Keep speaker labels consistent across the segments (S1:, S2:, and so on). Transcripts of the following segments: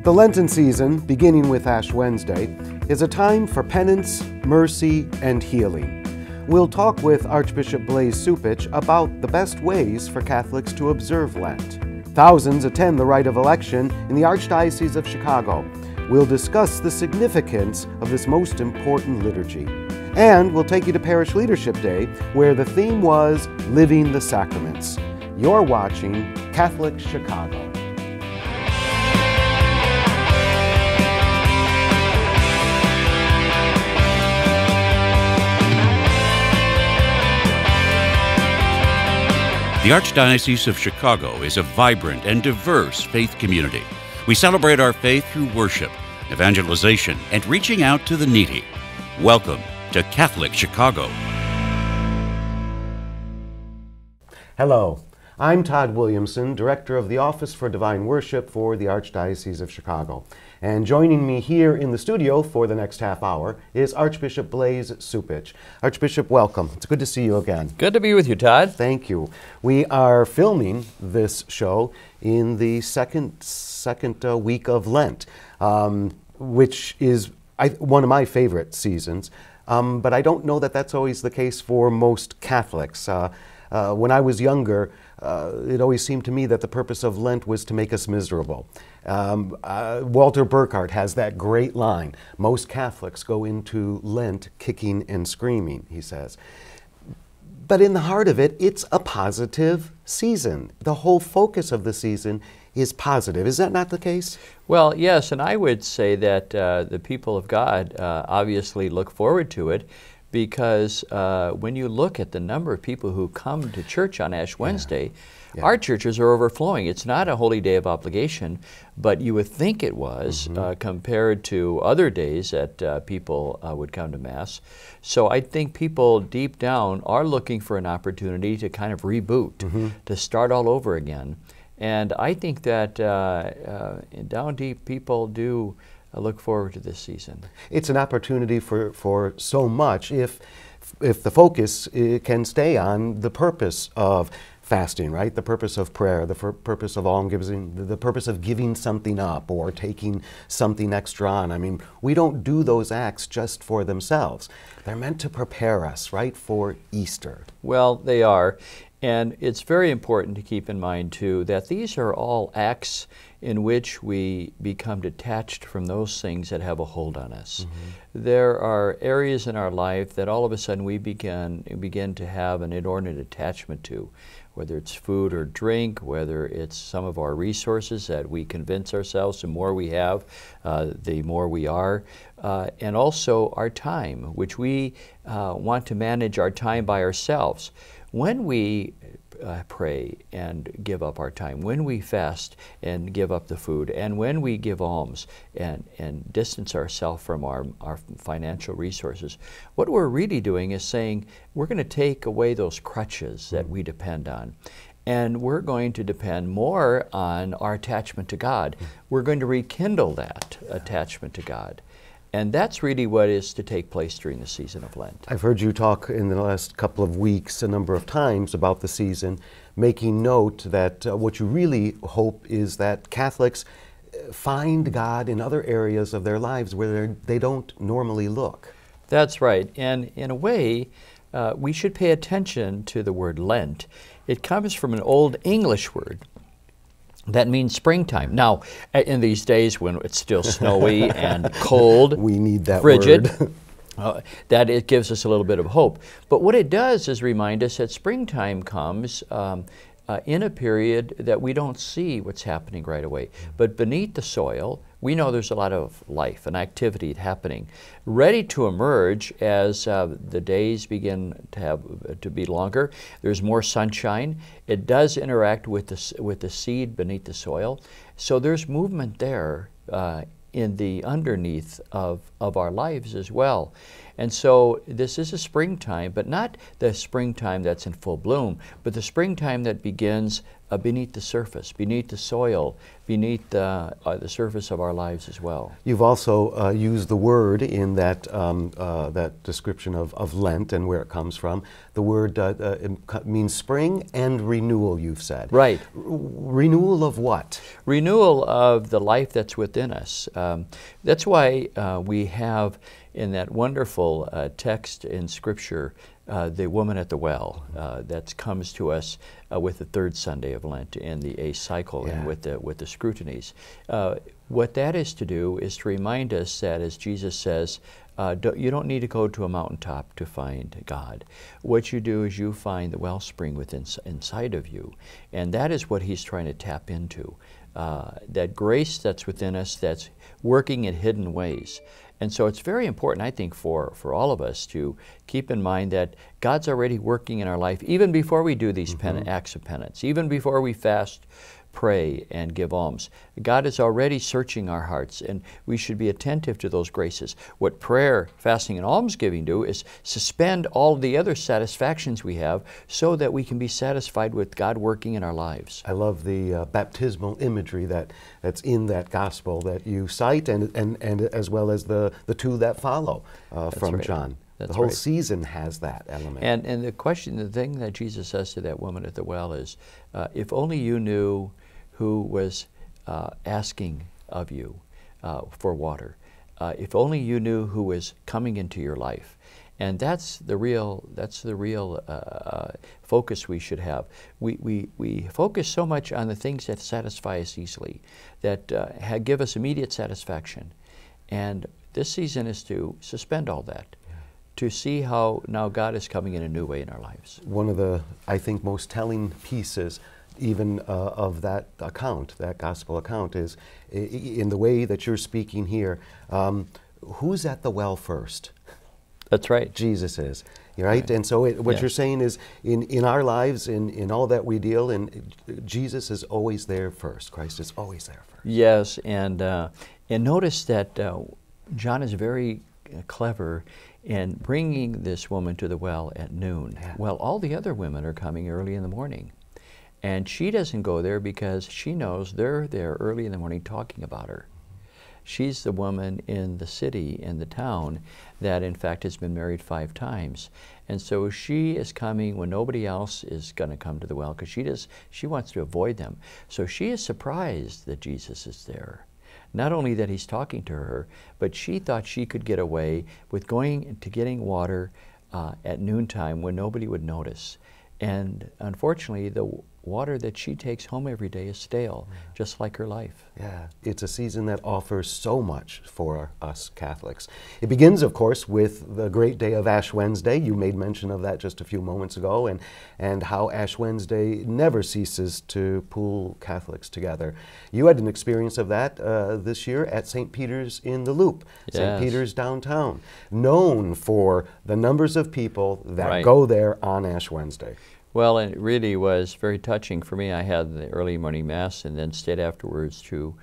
S1: The Lenten season, beginning with Ash Wednesday, is a time for penance, mercy, and healing. We'll talk with Archbishop Blase Cupich about the best ways for Catholics to observe Lent. Thousands attend the Rite of Election in the Archdiocese of Chicago. We'll discuss the significance of this most important liturgy. And we'll take you to Parish Leadership Day, where the theme was Living the Sacraments. You're watching Catholic Chicago.
S2: The Archdiocese of Chicago is a vibrant and diverse faith community. We celebrate our faith through worship, evangelization, and reaching out to the needy. Welcome to Catholic Chicago.
S1: Hello, I'm Todd Williamson, Director of the Office for Divine Worship for the Archdiocese of Chicago. And joining me here in the studio for the next half hour is Archbishop Blase Cupich. Archbishop, welcome. It's good to see you again.
S3: Good to be with you, Todd.
S1: Thank you. We are filming this show in the second week of Lent, which is one of my favorite seasons. But I don't know that that's always the case for most Catholics. When I was younger, it always seemed to me that the purpose of Lent was to make us miserable. Walter Burkhardt has that great line, most Catholics go into Lent kicking and screaming, he says. But in the heart of it, it's a positive season. The whole focus of the season is positive. Is that not the case?
S3: Well, yes, and I would say that the people of God obviously look forward to it, because when you look at the number of people who come to church on Ash Wednesday, our churches are overflowing. It's not a holy day of obligation, but you would think it was compared to other days that people would come to Mass. So I think people deep down are looking for an opportunity to kind of reboot, to start all over again. And I think that down deep people do look forward to this season. It's
S1: an opportunity for so much if the focus can stay on the purpose of fasting, right? The purpose of prayer, the purpose of almsgiving, the purpose of giving something up or taking something extra on. I mean, we don't do those acts just for themselves. They're meant to prepare us, right, for Easter.
S3: Well, they are. And it's very important to keep in mind, too, that these are all acts in which we become detached from those things that have a hold on us. There are areas in our life that all of a sudden we begin to have an inordinate attachment to, whether it's food or drink, whether it's some of our resources that we convince ourselves the more we have, the more we are, and also our time, which we want to manage our time by ourselves. When we pray and give up our time, when we fast and give up the food, and when we give alms and distance ourselves from our financial resources, what we're really doing is saying we're going to take away those crutches that we depend on. And we're going to depend more on our attachment to God. We're going to rekindle that attachment to God. And that's really what is to take place during the season of Lent.
S1: I've heard you talk in the last couple of weeks a number of times about the season, making note that what you really hope is that Catholics find God in other areas of their lives where they don't normally look.
S3: That's right. And in a way, we should pay attention to the word Lent. It comes from an Old English word that means springtime. Now, in these days when it's still snowy and cold,
S1: we need that
S3: frigid,
S1: word.
S3: that it gives us a little bit of hope. But what it does is remind us that springtime comes in a period that we don't see what's happening right away. But beneath the soil, we know there's a lot of life and activity happening, ready to emerge as the days begin to be longer. There's more sunshine. It does interact with the seed beneath the soil. So there's movement there in the underneath of our lives as well. And so this is a springtime, but not the springtime that's in full bloom, but the springtime that begins beneath the surface, beneath the soil, beneath the surface of our lives as well.
S1: You've also used the word in that that description of Lent and where it comes from. The word it means spring and renewal, you've said.
S3: Right.
S1: Renewal of what?
S3: Renewal of the life that's within us. That's why we have in that wonderful text in Scripture, the woman at the well that comes to us with the third Sunday of Lent in the eighth cycle, and with the scrutinies. What that is to do is to remind us that, as Jesus says, you don't need to go to a mountaintop to find God. What you do is you find the wellspring within inside of you, and that is what he's trying to tap into. That grace that's within us, that's working in hidden ways. And so it's very important, I think, for all of us to keep in mind that God's already working in our life, even before we do these acts of penance, even before we fast, pray, and give alms. God is already searching our hearts, and we should be attentive to those graces. What prayer, fasting, and almsgiving do is suspend all the other satisfactions we have so that we can be satisfied with God working in our lives.
S1: I love the baptismal imagery that's in that gospel that you cite, and as well as the two that follow from John.
S3: That's
S1: the whole
S3: right.
S1: season has that element.
S3: And the thing that Jesus says to that woman at the well is, if only you knew who was asking of you for water. If only you knew who was coming into your life. And that's the real focus we should have. We focus so much on the things that satisfy us easily, that give us immediate satisfaction. And this season is to suspend all that, to see how now God is coming in a new way in our lives. One
S1: of the, I think, most telling pieces even of that account, that gospel account, is in the way that you're speaking here. Who's at the well first?
S3: That's right.
S1: Jesus is, right? And so what you're saying is in our lives, in all that we deal in, Jesus is always there first. Christ is always there first.
S3: Yes, and notice that John is very clever in bringing this woman to the well at noon. Well, all the other women are coming early in the morning. And she doesn't go there because she knows they're there early in the morning talking about her. She's the woman in the city, in the town, that in fact has been married 5 times. And so she is coming when nobody else is going to come to the well, because she wants to avoid them. So she is surprised that Jesus is there. Not only that he's talking to her, but she thought she could get away with going to getting water at noontime when nobody would notice. And unfortunately, the water that she takes home every day is stale, just like her life.
S1: Yeah, it's a season that offers so much for us Catholics. It begins, of course, with the great day of Ash Wednesday. You made mention of that just a few moments ago, and how Ash Wednesday never ceases to pull Catholics together. You had an experience of that this year at St. Peter's in the Loop, St. Peter's downtown, known for the numbers of people that go there on Ash Wednesday.
S3: Well, and it really was very touching for me. I had the early morning Mass and then stayed afterwards to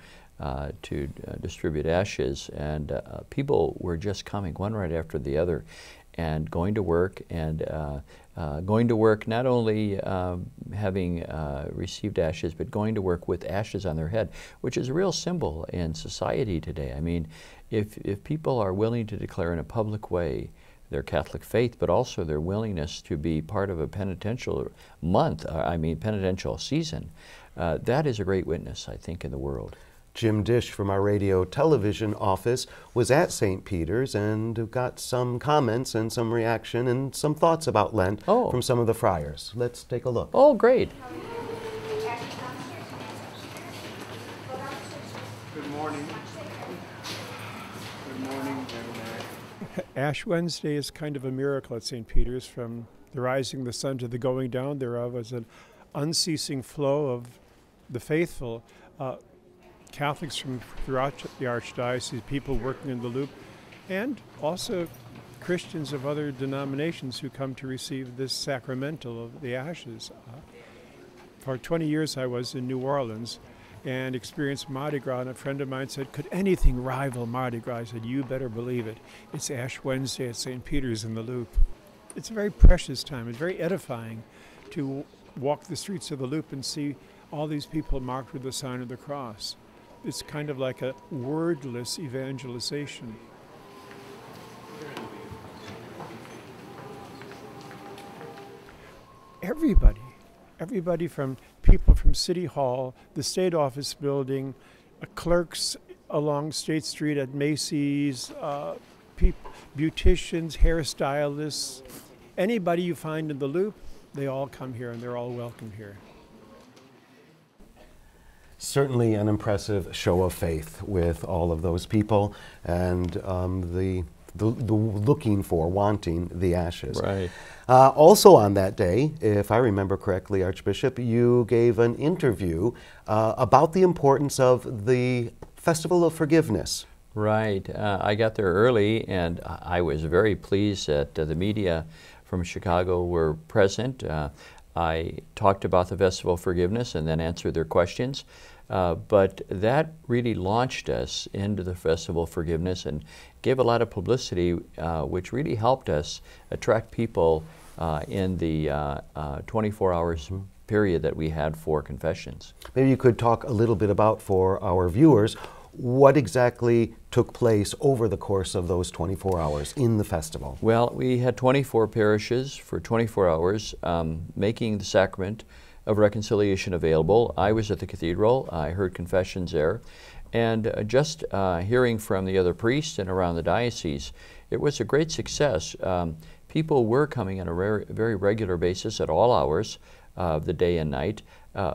S3: distribute ashes, and people were just coming one right after the other and going to work, and not only having received ashes, but going to work with ashes on their head, which is a real symbol in society today. I mean, if people are willing to declare in a public way their Catholic faith, but also their willingness to be part of a penitential penitential season, that is a great witness, I think, in the world.
S1: Jim Dish from our radio television office was at St. Peter's and got some comments and some reaction and some thoughts about Lent from some of the friars. Let's take a look.
S3: Oh, great.
S4: Good morning. Good morning, Ash Wednesday is kind of a miracle at St. Peter's. From the rising of the sun to the going down thereof is an unceasing flow of the faithful. Catholics from throughout the Archdiocese, people working in the Loop, and also Christians of other denominations who come to receive this sacramental of the ashes. For 20 years I was in New Orleans and experienced Mardi Gras, and a friend of mine said, could anything rival Mardi Gras? I said, you better believe it. It's Ash Wednesday at St. Peter's in the Loop. It's a very precious time. It's very edifying to walk the streets of the Loop and see all these people marked with the sign of the cross. It's kind of like a wordless evangelization. Everybody from people from City Hall, the State Office building, clerks along State Street at Macy's, beauticians, hairstylists, anybody you find in the loop, they all come here and they're all welcome here.
S1: Certainly an impressive show of faith with all of those people and the looking for, wanting the ashes.
S3: Right.
S1: Also on that day, if I remember correctly, Archbishop, you gave an interview about the importance of the Festival of Forgiveness.
S3: Right. I got there early, and I was very pleased that the media from Chicago were present. I talked about the Festival of Forgiveness and then answered their questions. But that really launched us into the Festival of Forgiveness and gave a lot of publicity, which really helped us attract people in the 24 hours period that we had for confessions.
S1: Maybe you could talk a little bit about, for our viewers, what exactly took place over the course of those 24 hours in the festival.
S3: Well, we had 24 parishes for 24 hours making the sacrament of reconciliation available. I was at the cathedral. I heard confessions there. And just hearing from the other priests and around the diocese, it was a great success. People were coming on a very regular basis at all hours of the day and night.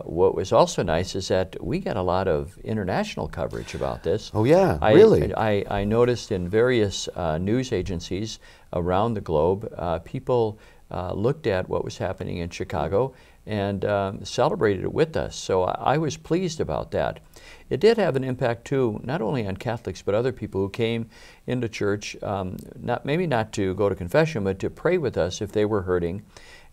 S3: What was also nice is that we got a lot of international coverage about this.
S1: Oh yeah, really?
S3: I noticed in various news agencies around the globe, people looked at what was happening in Chicago and celebrated it with us. So I was pleased about that. It did have an impact too, not only on Catholics, but other people who came into church, maybe not to go to confession, but to pray with us if they were hurting.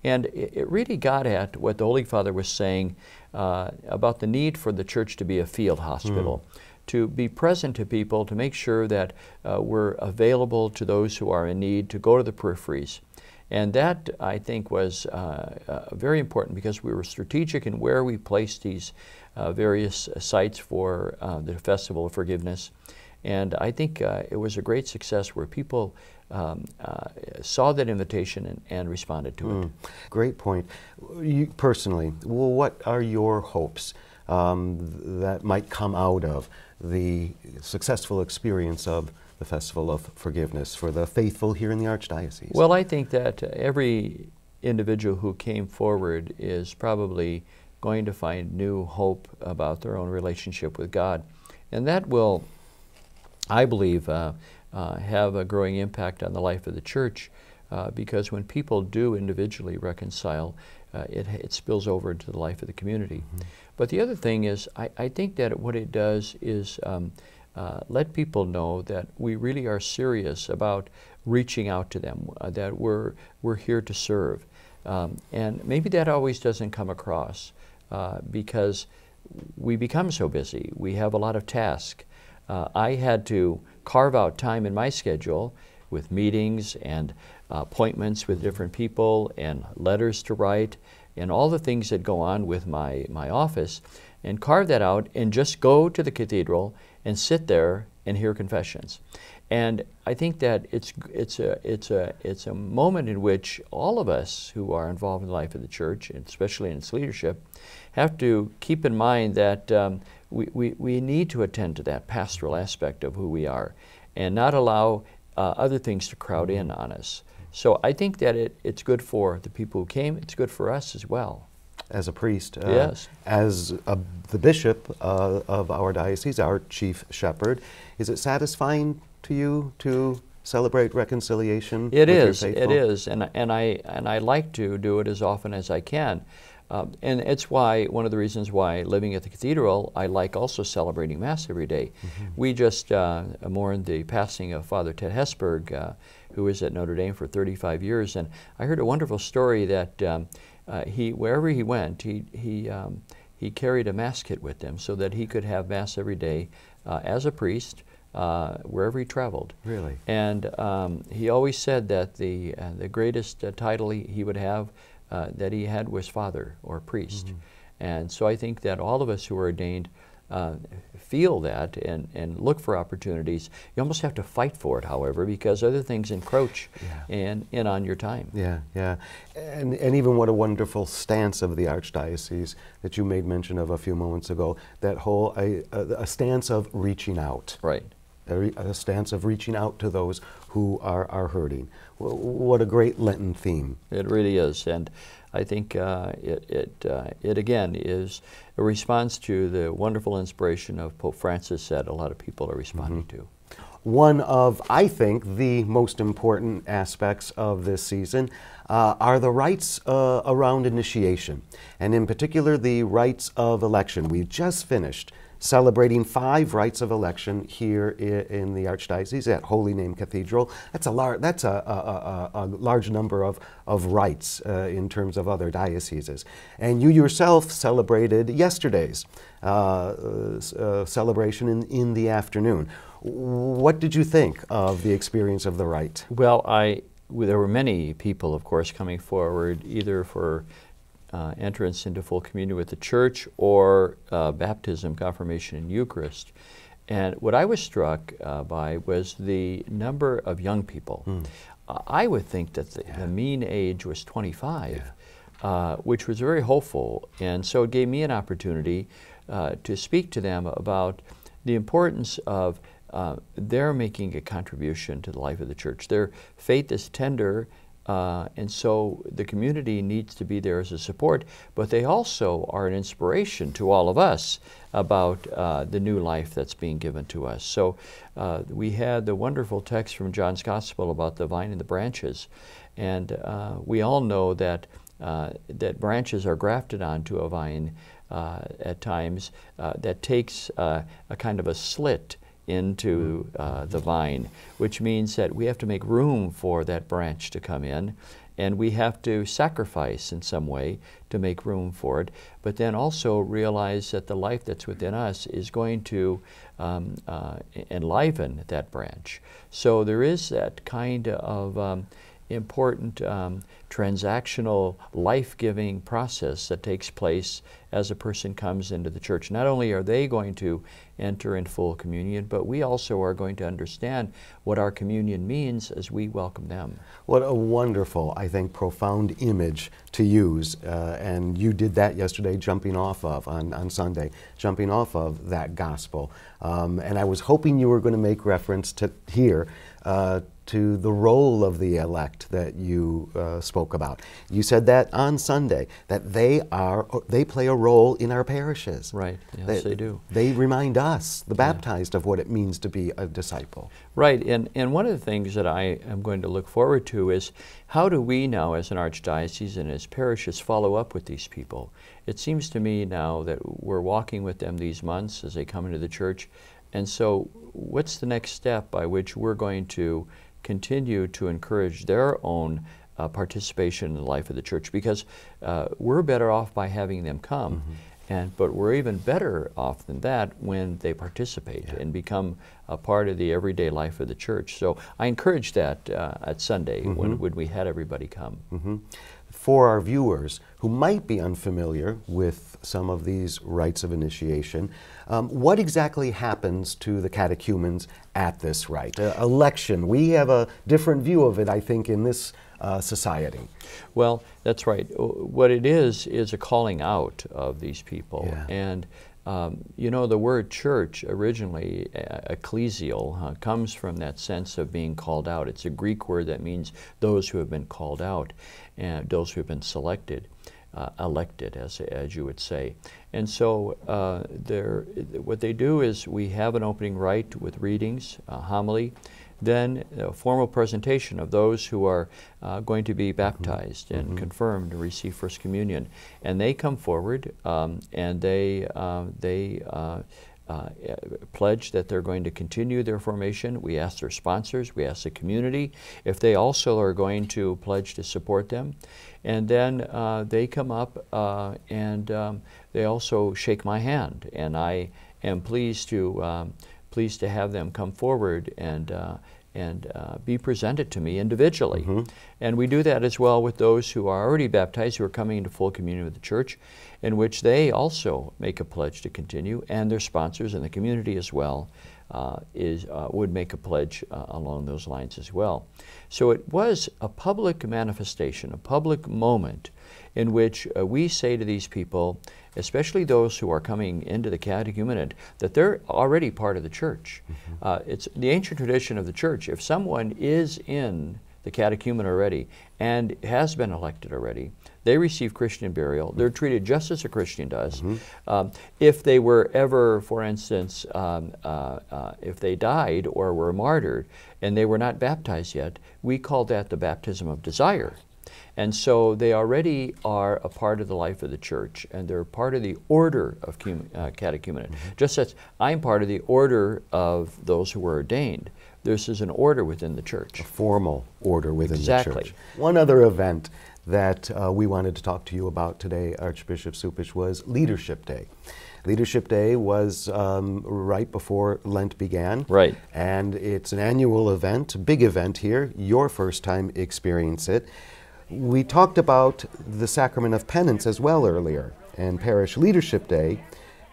S3: And it really got at what the Holy Father was saying about the need for the church to be a field hospital, to be present to people, to make sure that we're available to those who are in need, to go to the peripheries. And that, I think, was very important because we were strategic in where we placed these various sites for the Festival of Forgiveness. And I think it was a great success where people saw that invitation and responded to it.
S1: Great point. You personally, well, what are your hopes that might come out of the successful experience of the Festival of Forgiveness for the faithful here in the Archdiocese?
S3: Well, I think that every individual who came forward is probably going to find new hope about their own relationship with God. And that will, I believe, have a growing impact on the life of the Church because when people do individually reconcile, it spills over into the life of the community. But the other thing is, I think that what it does is let people know that we really are serious about reaching out to them, that we're here to serve. And maybe that always doesn't come across because we become so busy. We have a lot of tasks. I had to carve out time in my schedule with meetings and appointments with different people and letters to write and all the things that go on with my office, and carve that out and just go to the cathedral and sit there and hear confessions. And I think that it's a moment in which all of us who are involved in the life of the Church, and especially in its leadership, have to keep in mind that we need to attend to that pastoral aspect of who we are and not allow other things to crowd in on us. So I think that it's good for the people who came, it's good for us as well.
S1: As a priest,
S3: yes.
S1: As the bishop of our diocese, our chief shepherd, is it satisfying to you to celebrate reconciliation?
S3: It is, and I like to do it as often as I can. And it's why, one of the reasons why living at the cathedral, I like also celebrating Mass every day. We just mourned the passing of Father Ted Hesburgh, who was at Notre Dame for 35 years, and I heard a wonderful story that wherever he went, he carried a Mass kit with him so that he could have Mass every day as a priest, wherever he traveled.
S1: Really?
S3: And he always said that the greatest title he would have that he had was Father or Priest. And so I think that all of us who are ordained feel that and look for opportunities. You almost have to fight for it, however, because other things encroach in on your time.
S1: Yeah, yeah. And even what a wonderful stance of the Archdiocese that you made mention of a few moments ago, that whole, a stance of reaching out.
S3: Right.
S1: A stance of reaching out to those who are hurting. What a great Lenten theme.
S3: It really is. And I think it again is a response to the wonderful inspiration of Pope Francis that a lot of people are responding to.
S1: One of, I think, the most important aspects of this season are the rites around initiation, and in particular the rites of election. We've just finished celebrating 5 rites of election here in the Archdiocese at Holy Name Cathedral. That's a large number of rites in terms of other dioceses. And you yourself celebrated yesterday's celebration in the afternoon. What did you think of the experience of the rite?
S3: Well, there were many people, of course, coming forward either for entrance into full communion with the Church or baptism, confirmation, and Eucharist. And what I was struck by was the number of young people. I would think that the mean age was 25, which was very hopeful. And so it gave me an opportunity to speak to them about the importance of their making a contribution to the life of the Church. Their faith is tender, and so the community needs to be there as a support, but they also are an inspiration to all of us about the new life that's being given to us. So we had the wonderful text from John's Gospel about the vine and the branches, and we all know that that branches are grafted onto a vine at times that takes a kind of a slit into the vine, which means that we have to make room for that branch to come in, and we have to sacrifice in some way to make room for it, but then also realize that the life that's within us is going to enliven that branch. So there is that kind of important transactional, life-giving process that takes place as a person comes into the Church. Not only are they going to enter in full communion, but we also are going to understand what our communion means as we welcome them.
S1: What a wonderful, I think, profound image to use, and you did that yesterday, jumping off of, on Sunday, jumping off of that gospel. And I was hoping you were going to make reference to here, to the role of the elect that you spoke about. You said that on Sunday, that they play a role in our parishes.
S3: Right, yes, they do.
S1: They remind us, the baptized, of what it means to be a disciple.
S3: Right, and one of the things that I am going to look forward to is how do we now as an archdiocese and as parishes follow up with these people? It seems to me now that we're walking with them these months as they come into the Church, and so what's the next step by which we're going to continue to encourage their own participation in the life of the Church? Because we're better off by having them come, but we're even better off than that when they participate and become a part of the everyday life of the Church. So I encourage that at Sunday when we had everybody come.
S1: For our viewers who might be unfamiliar with some of these rites of initiation, what exactly happens to the catechumens at this rite? Election, we have a different view of it, I think, in this society.
S3: Well, that's right. What it is a calling out of these people. And you know, the word church originally, ecclesial, comes from that sense of being called out. It's a Greek word that means those who have been called out and those who have been selected, elected, as you would say. And so what they do is we have an opening rite with readings, homily, then a formal presentation of those who are going to be baptized and confirmed to receive First Communion. And they come forward and they pledge that they're going to continue their formation. We ask their sponsors, we ask the community if they also are going to pledge to support them. And then they come up and they also shake my hand. And I am pleased to have them come forward be presented to me individually. And we do that as well with those who are already baptized, who are coming into full communion with the Church, in which they also make a pledge to continue, and their sponsors and the community as well would make a pledge along those lines as well. So it was a public manifestation, a public moment in which we say to these people, especially those who are coming into the catechumenate, that they're already part of the Church. It's the ancient tradition of the Church. If someone is in the catechumenate already and has been elected already, they receive Christian burial. They're treated just as a Christian does. If they were ever, for instance, if they died or were martyred and they were not baptized yet, we call that the baptism of desire. And so they already are a part of the life of the Church, and they're part of the order of catechumenate. Just as I'm part of the order of those who were ordained. This is an order within the Church.
S1: A formal order within
S3: Exactly.
S1: the Church. One other event that we wanted to talk to you about today, Archbishop Cupich, was Leadership Day. Leadership Day was right before Lent began.
S3: Right.
S1: And it's an annual event, a big event here, your first time experience it. We talked about the sacrament of penance as well earlier, and Parish Leadership Day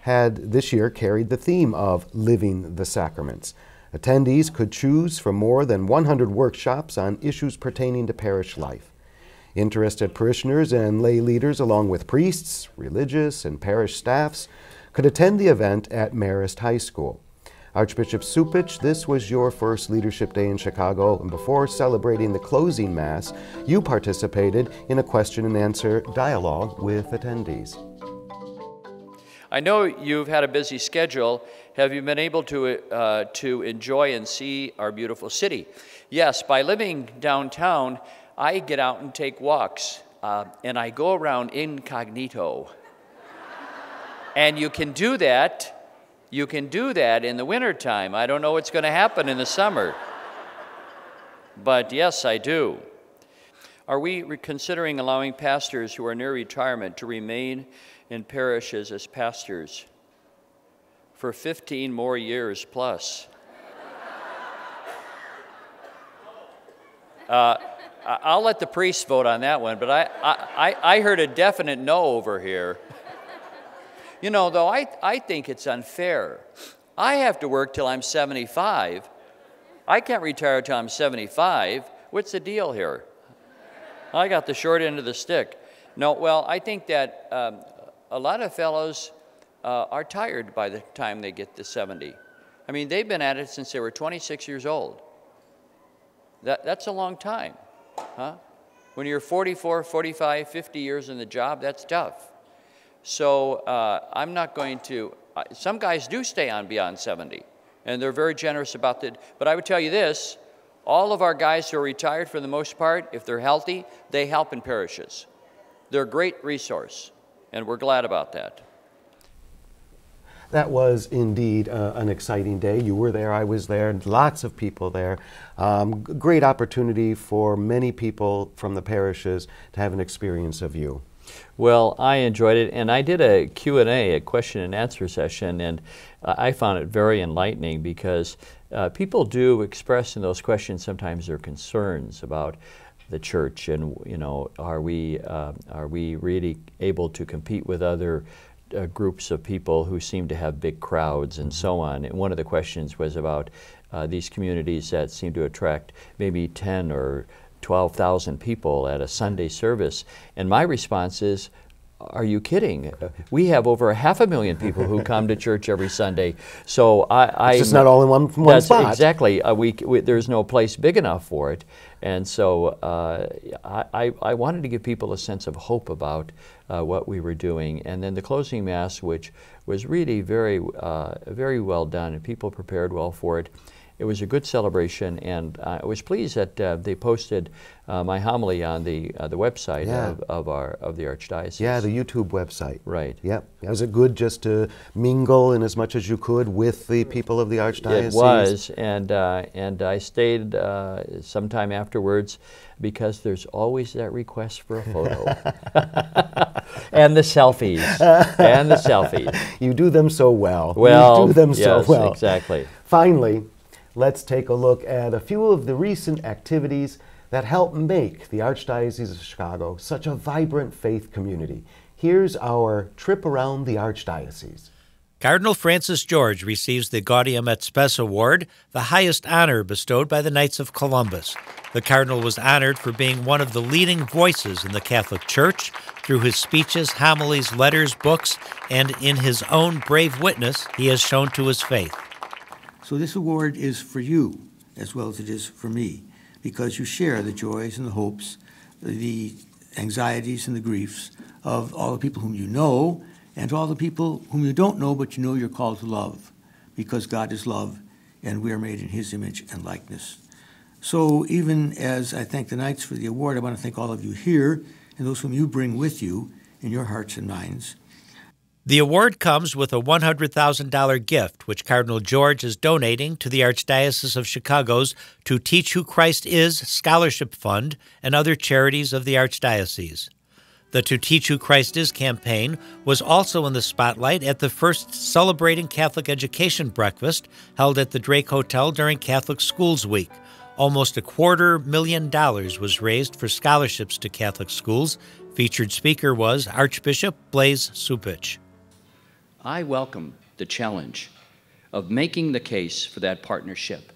S1: had this year carried the theme of living the sacraments. Attendees could choose from more than 100 workshops on issues pertaining to parish life. Interested parishioners and lay leaders, along with priests, religious, and parish staffs, could attend the event at Marist High School. Archbishop Cupich, this was your first Leadership Day in Chicago, and before celebrating the closing Mass, you participated in a question and answer dialogue with attendees.
S3: I know you've had a busy schedule. Have you been able to enjoy and see our beautiful city? Yes, by living downtown, I get out and take walks, and I go around incognito. And you can do that in the wintertime. I don't know what's going to happen in the summer. But yes, I do. Are we considering allowing pastors who are near retirement to remain in parishes as pastors for 15 more years plus? I'll let the priests vote on that one, but I heard a definite no over here. You know, though, I think it's unfair. I have to work till I'm 75. I can't retire till I'm 75. What's the deal here? I got the short end of the stick. No, well, I think that a lot of fellows are tired by the time they get to 70. I mean, they've been at it since they were 26 years old. That's a long time, huh? When you're 44, 45, 50 years in the job, that's tough. So I'm not going to, some guys do stay on beyond 70, and they're very generous about that. But I would tell you this, all of our guys who are retired, for the most part, if they're healthy, they help in parishes. They're a great resource, and we're glad about that.
S1: That was indeed an exciting day. You were there, I was there, lots of people there. Great opportunity for many people from the parishes to have an experience of you.
S3: Well, I enjoyed it, and I did a Q&A, a question and answer session, and I found it very enlightening because people do express in those questions sometimes their concerns about the Church, and you know, are we really able to compete with other groups of people who seem to have big crowds and so on. And one of the questions was about these communities that seem to attract maybe 10 or 12,000 people at a Sunday service. And my response is, are you kidding? We have over 500,000 people who come to church every Sunday. So
S1: it's just not all in one spot.
S3: Exactly. There's no place big enough for it. And so I wanted to give people a sense of hope about what we were doing. And then the closing Mass, which was really very well done, and people prepared well for it. It was a good celebration, and I was pleased that they posted my homily on the website of the Archdiocese. Yeah,
S1: the YouTube website.
S3: Right.
S1: Yep. Was it good just to mingle in as much as you could with the people of the Archdiocese?
S3: It was, and I stayed sometime afterwards because there's always that request for a photo. And the selfies. And the selfies.
S1: You do them so well.
S3: Well,
S1: you do them so well.
S3: Exactly.
S1: Finally, let's take a look at a few of the recent activities that help make the Archdiocese of Chicago such a vibrant faith community. Here's our trip around the Archdiocese.
S5: Cardinal Francis George receives the Gaudium et Spes Award, the highest honor bestowed by the Knights of Columbus. The Cardinal was honored for being one of the leading voices in the Catholic Church through his speeches, homilies, letters, books, and in his own brave witness, he has shown to his faith.
S6: So this award is for you as well as it is for me, because you share the joys and the hopes, the anxieties and the griefs of all the people whom you know, and to all the people whom you don't know, but you know you're called to love, because God is love, and we are made in his image and likeness. So even as I thank the Knights for the award, I want to thank all of you here, and those whom you bring with you in your hearts and minds.
S5: The award comes with a $100,000 gift, which Cardinal George is donating to the Archdiocese of Chicago's To Teach Who Christ Is Scholarship Fund and other charities of the Archdiocese. The To Teach Who Christ Is campaign was also in the spotlight at the first Celebrating Catholic Education breakfast held at the Drake Hotel during Catholic Schools Week. Almost $250,000 was raised for scholarships to Catholic schools. Featured speaker was Archbishop Blase Cupich.
S7: I welcome the challenge of making the case for that partnership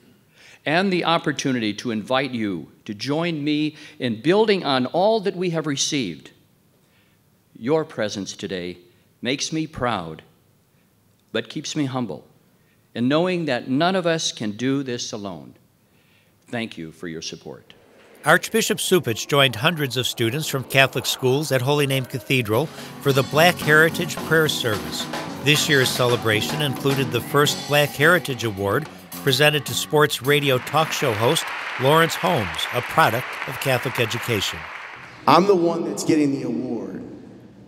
S7: and the opportunity to invite you to join me in building on all that we have received. Your presence today makes me proud, but keeps me humble, in knowing that none of us can do this alone. Thank you for your support.
S5: Archbishop Cupich joined hundreds of students from Catholic schools at Holy Name Cathedral for the Black Heritage Prayer Service. This year's celebration included the first Black Heritage Award presented to sports radio talk show host Lawrence Holmes, a product of Catholic education.
S8: I'm the one that's getting the award,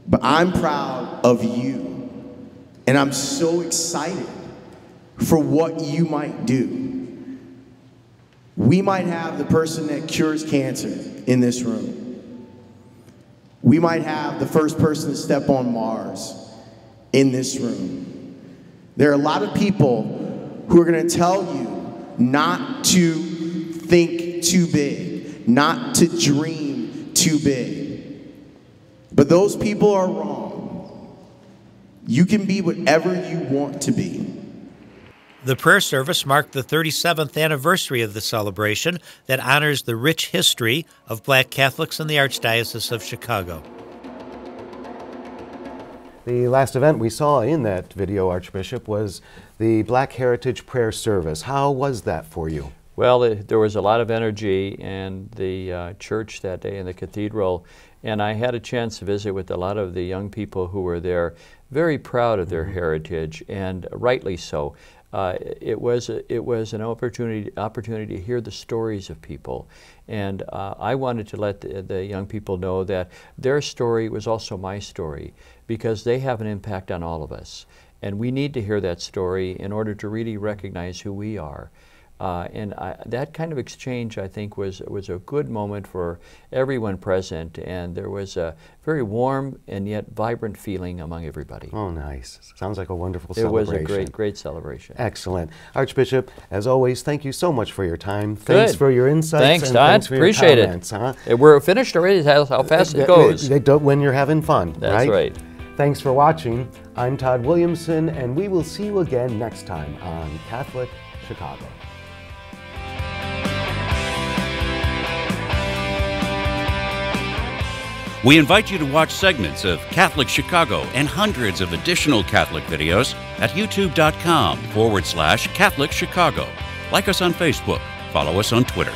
S8: but I'm proud of you, and I'm so excited for what you might do. We might have the person that cures cancer in this room. We might have the first person to step on Mars in this room. There are a lot of people who are going to tell you not to think too big, not to dream too big. But those people are wrong. You can be whatever you want to be.
S5: The prayer service marked the 37th anniversary of the celebration that honors the rich history of Black Catholics in the Archdiocese of Chicago.
S1: The last event we saw in that video, Archbishop, was the Black Heritage Prayer Service. How was that for you?
S3: Well, there was a lot of energy in the church that day in the cathedral, and I had a chance to visit with a lot of the young people who were there, very proud of their heritage, and rightly so. It was an opportunity to hear the stories of people, and I wanted to let the young people know that their story was also my story, because they have an impact on all of us, and we need to hear that story in order to really recognize who we are. That kind of exchange, I think, was a good moment for everyone present, and there was a very warm and yet vibrant feeling among everybody.
S1: Oh, nice. Sounds like a wonderful celebration.
S3: It was a great celebration.
S1: Excellent. Archbishop, as always, thank you so much for your time. Thanks for your insights.
S3: Thanks,
S1: and
S3: Todd.
S1: Thanks for
S3: Appreciate
S1: your comments.
S3: it. We're finished already. That's how fast it goes.
S1: They don't when you're having fun,
S3: That's right.
S1: Thanks for watching. I'm Todd Williamson, and we will see you again next time on Catholic Chicago.
S2: We invite you to watch segments of Catholic Chicago and hundreds of additional Catholic videos at youtube.com/Catholic Chicago. Like us on Facebook. Follow us on Twitter.